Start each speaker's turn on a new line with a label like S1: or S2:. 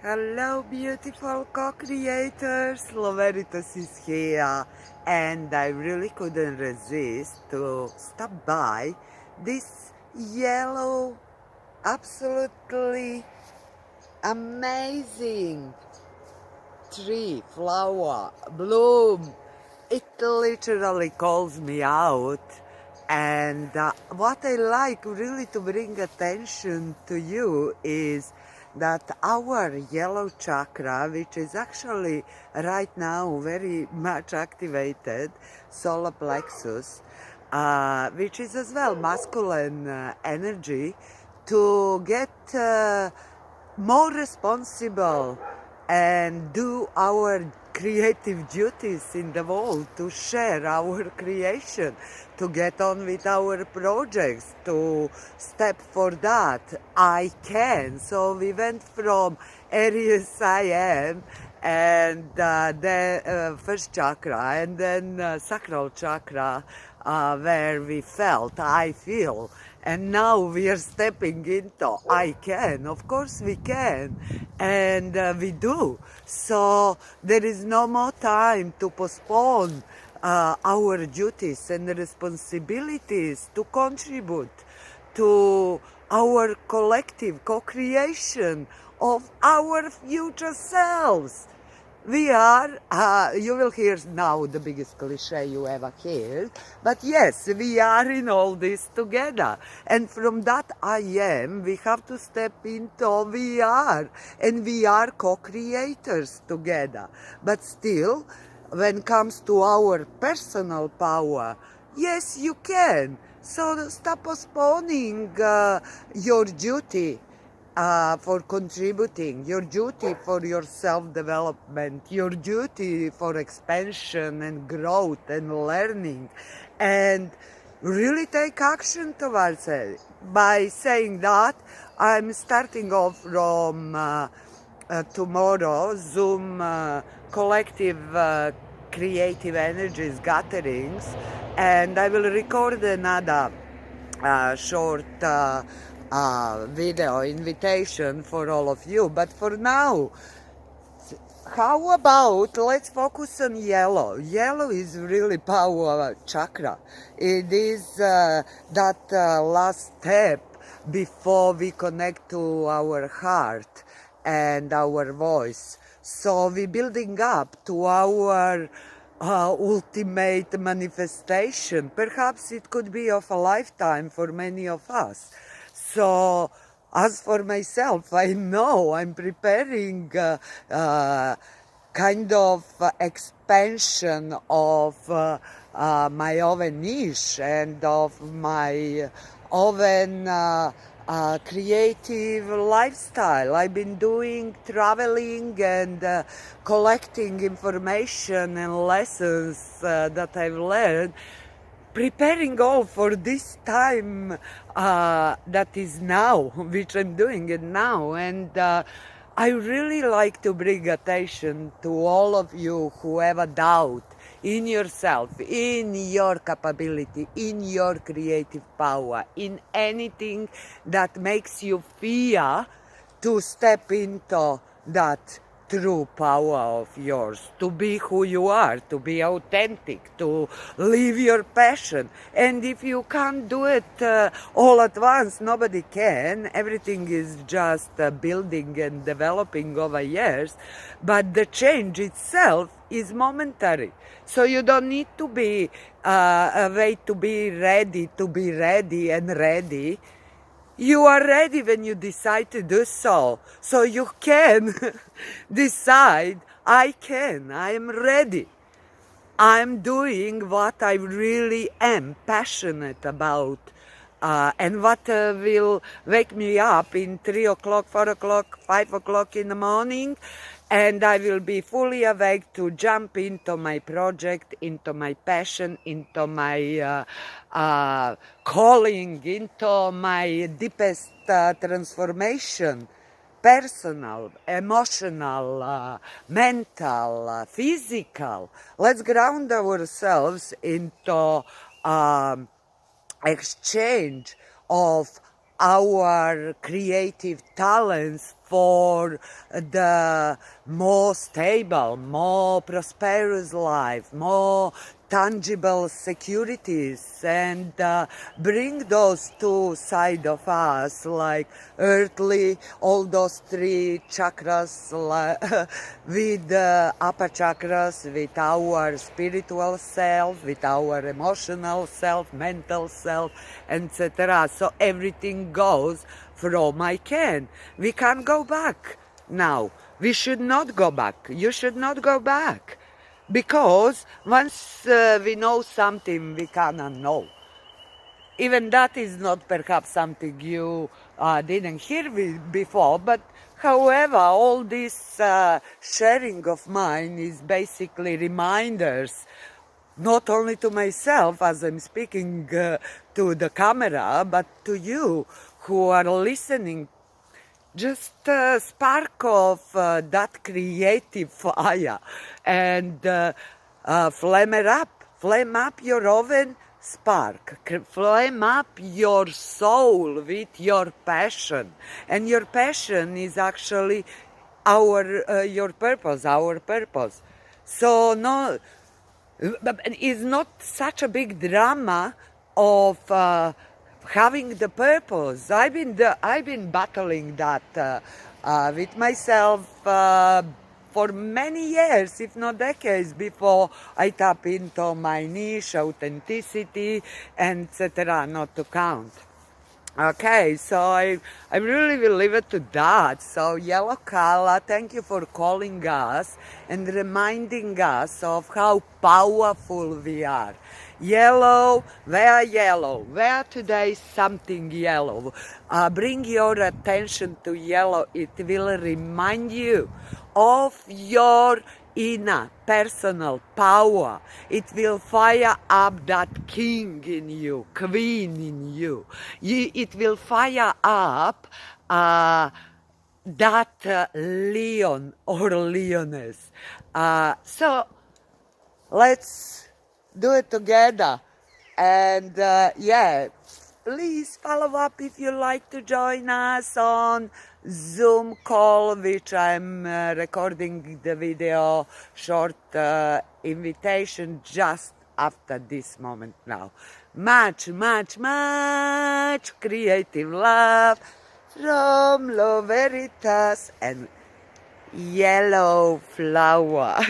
S1: Hello, beautiful co-creators. Loveritas is here, and I really couldn't resist to stop by this yellow, absolutely amazing tree, flower, bloom. It literally calls me out. And what I like really to bring attention to you is that our yellow chakra, which is actually right now very much activated, solar plexus, which is as well masculine energy, to get more responsible and do our creative duties in the world, to share our creation, to get on with our projects, to step for that. I can. So we went from Aries I am and the first chakra and then sacral chakra where we felt I feel, and now we are stepping into I can. Of course we can, and we do. So there is no more time to postpone our duties and responsibilities to contribute to our collective co-creation of our future selves. We are, you will hear now the biggest cliche you ever heard, but yes, we are in all this together. And from that I am, we have to step into we are, and we are co-creators together. But still, when it comes to our personal power, yes, you can. So stop postponing your duty for contributing, your duty for your self-development, your duty for expansion and growth and learning, and really take action towards it. By saying that, I'm starting off from tomorrow Zoom collective creative energies gatherings, and I will record another short video invitation for all of you. But for now, how about let's focus on yellow. Yellow is really power chakra. It is that last step before we connect to our heart and our voice. So we're building up to our ultimate manifestation. Perhaps it could be of a lifetime for many of us. So as for myself, I know I'm preparing kind of expansion of my oven niche and of my oven creative lifestyle. I've been doing traveling and collecting information and lessons that I've learned, preparing all for this time that is now, which I'm doing it now. And I really like to bring attention to all of you who have a doubt in yourself, in your capability, in your creative power, in anything that makes you fear to step into that true power of yours, to be who you are, to be authentic, to live your passion. And if you can't do it all at once, nobody can. Everything is just building and developing over years, but the change itself is momentary. So you don't need to be wait to be ready and ready. You are ready when you decide to do so. So you can decide, I am ready. I'm doing what I really am passionate about, and what will wake me up in 3 o'clock, 4 o'clock, 5 o'clock in the morning, and I will be fully awake to jump into my project, into my passion, into my calling, into my deepest transformation. Personal, emotional, mental, physical. Let's ground ourselves into exchange of our creative talents for the more stable, more prosperous life, more tangible securities, and bring those two sides of us, like earthly, all those three chakras, with the upper chakras, with our spiritual self, with our emotional self, mental self, etc. So everything goes from I can. We can't go back now. We should not go back. You should not go back. Because once we know something, we cannot know. Even that is not perhaps something you didn't hear before, but however, all this sharing of mine is basically reminders, not only to myself as I'm speaking to the camera, but to you who are listening. Just a spark of that creative fire, and flame up your oven, spark, flame up your soul with your passion, and your passion is actually your purpose, our purpose. So no, it's not such a big drama of having the purpose. I've been battling that with myself for many years, if not decades, before I tap into my niche, authenticity, and etc. Not to count. Okay, so I really will leave it to that. So Yellow Kala, thank you for calling us and reminding us of how powerful we are. Yellow, where today something yellow. Bring your attention to yellow. It will remind you of your inner personal power. It will fire up that king in you, queen in you. It will fire up that leon or leoness. So let's do it together. And yeah, please follow up if you like to join us on Zoom call, which I'm recording the video short invitation just after this moment now. Much, much, much creative love from Lo Veritas and Yellow Flower.